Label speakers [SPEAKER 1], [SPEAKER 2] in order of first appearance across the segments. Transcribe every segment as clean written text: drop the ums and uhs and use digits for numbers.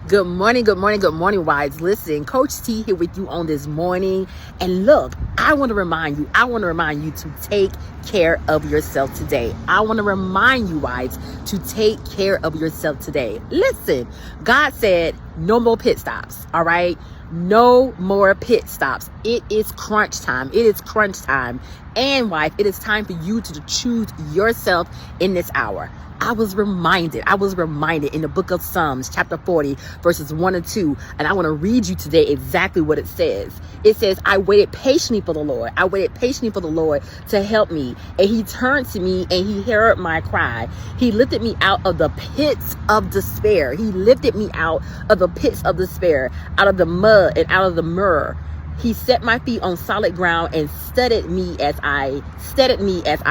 [SPEAKER 1] Good morning, good morning, good morning, wives. Listen, Coach T here with you on this morning. And look, I want to remind you to take care of yourself today. I want to remind you, wives, to take care of yourself today. Listen, God said no more pit stops, all right? No more pit stops. It is crunch time. It is crunch time. And wife, it is time for you to choose yourself in this hour. I was reminded in the book of Psalms, chapter 40, verses 1 and 2. And I want to read you today exactly what it says. It says, I waited patiently for the Lord. I waited patiently for the Lord to help me. And he turned to me and he heard my cry. He lifted me out of the pits of despair. He lifted me out of the pits of despair, out of the mud and out of the mire. He set my feet on solid ground and steadied me as I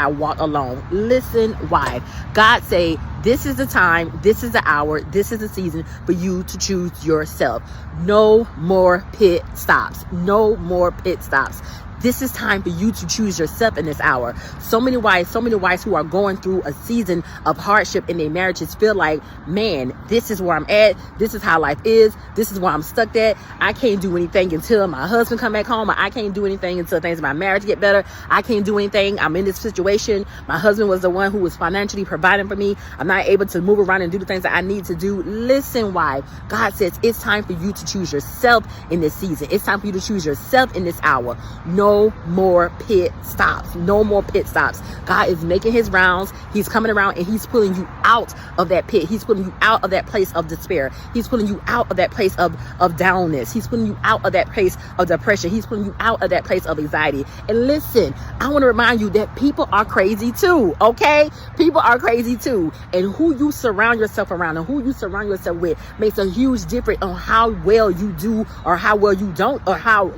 [SPEAKER 1] walk along. Listen, wife. God say, this is the time, this is the hour, this is the season for you to choose yourself. No more pit stops. No more pit stops. This is time for you to choose yourself in this hour. So many wives who are going through a season of hardship in their marriages feel like, man, this is where I'm at. This is how life is. This is where I'm stuck at. I can't do anything until my husband come back home. I can't do anything until things in my marriage get better. I can't do anything. I'm in this situation. My husband was the one who was financially providing for me. I'm not able to move around and do the things that I need to do. Listen, wife. God says it's time for you to choose yourself in this season. It's time for you to choose yourself in this hour. No more pit stops. No more pit stops. God is making his rounds. He's coming around and he's pulling you out of that pit. He's pulling you out of that place of despair. He's pulling you out of that place of downness. He's pulling you out of that place of depression. He's pulling you out of that place of anxiety. And listen, I want to remind you that people are crazy too, okay? People are crazy too. And who you surround yourself around and who you surround yourself with makes a huge difference on how well you do or how well you don't or how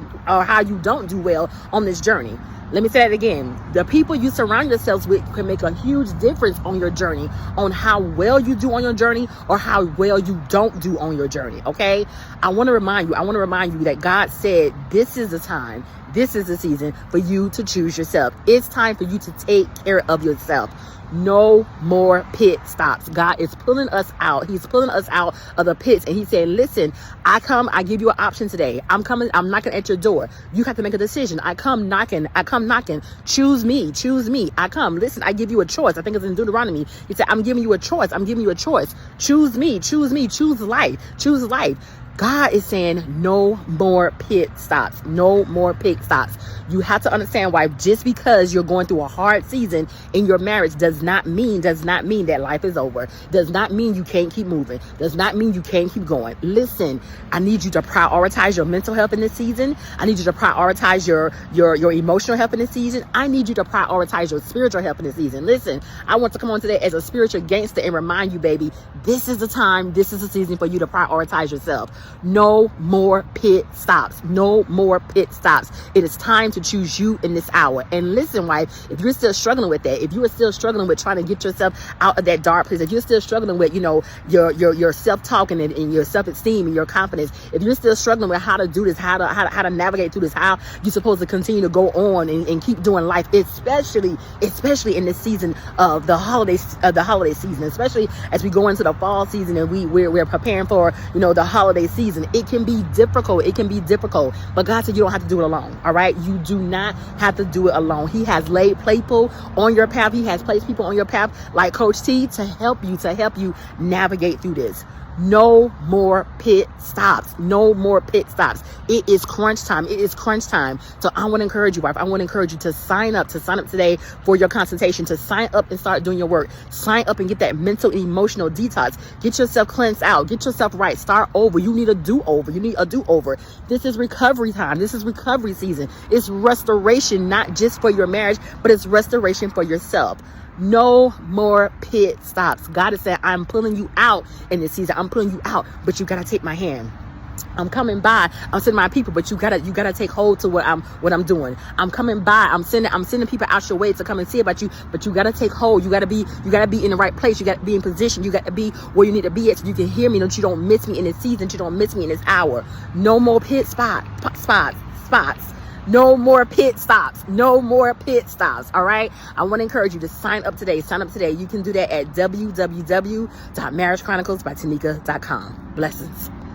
[SPEAKER 1] you don't do well on this journey. Let me say that again. The people you surround yourselves with can make a huge difference on your journey, on how well you do on your journey or how well you don't do on your journey. Okay. I want to remind you that God said this is the time. This is the season for you to choose yourself. It's time for you to take care of yourself. No more pit stops. God is pulling us out. He's pulling us out of the pits. And he's saying, listen, I give you an option today. I'm knocking at your door. You have to make a decision. I come knocking. Choose me. I come. Listen, I give you a choice. I think it's in Deuteronomy. He said, I'm giving you a choice. Choose me. Choose life. God is saying no more pit stops. No more pit stops. You have to understand, wife, just because you're going through a hard season in your marriage does not mean that life is over. Does not mean you can't keep moving. Does not mean you can't keep going. Listen, I need you to prioritize your mental health in this season. I need you to prioritize your emotional health in this season. I need you to prioritize your spiritual health in this season. Listen, I want to come on today as a spiritual gangster and remind you, baby, this is the time, this is the season for you to prioritize yourself. No more pit stops. No more pit stops. It is time to choose you in this hour. And listen, wife, if you're still struggling with that, if you are still struggling with trying to get yourself out of that dark place, if you're still struggling with, your self-talk and your self-esteem and your confidence, if you're still struggling with how to do this, how to navigate through this, how you're supposed to continue to go on and keep doing life, especially in this season of the holiday season, especially as we go into the fall season and we're preparing for, the holiday season. It can be difficult. But God said you don't have to do it alone. All right. You do not have to do it alone. He has laid people on your path. He has placed people on your path like Coach T to help you navigate through this. No more pit stops. No more pit stops. It is crunch time. So I want to encourage you, wife. I want to encourage you to sign up today for your consultation, to sign up and start doing your work. Sign up and get that mental and emotional detox. Get yourself cleansed out. Get yourself right. Start over. You need a do-over. This is recovery time. This is recovery season. It's restoration, not just for your marriage, but it's restoration for yourself. No more pit stops. God is saying, I'm pulling you out in this season. I'm pulling you out, but you got to take my hand. I'm coming by. I'm sending my people, but you gotta take hold to what I'm doing. I'm coming by. I'm sending people out your way to come and see about you, but you gotta take hold. You gotta be in the right place. You gotta be in position. You gotta be where you need to be at so you can hear me, that you don't miss me in this season. You don't miss me in this hour. No more pit spots. No more pit stops. All right. I want to encourage you to sign up today. You can do that at www.marriagechroniclesbytanika.com. Blessings.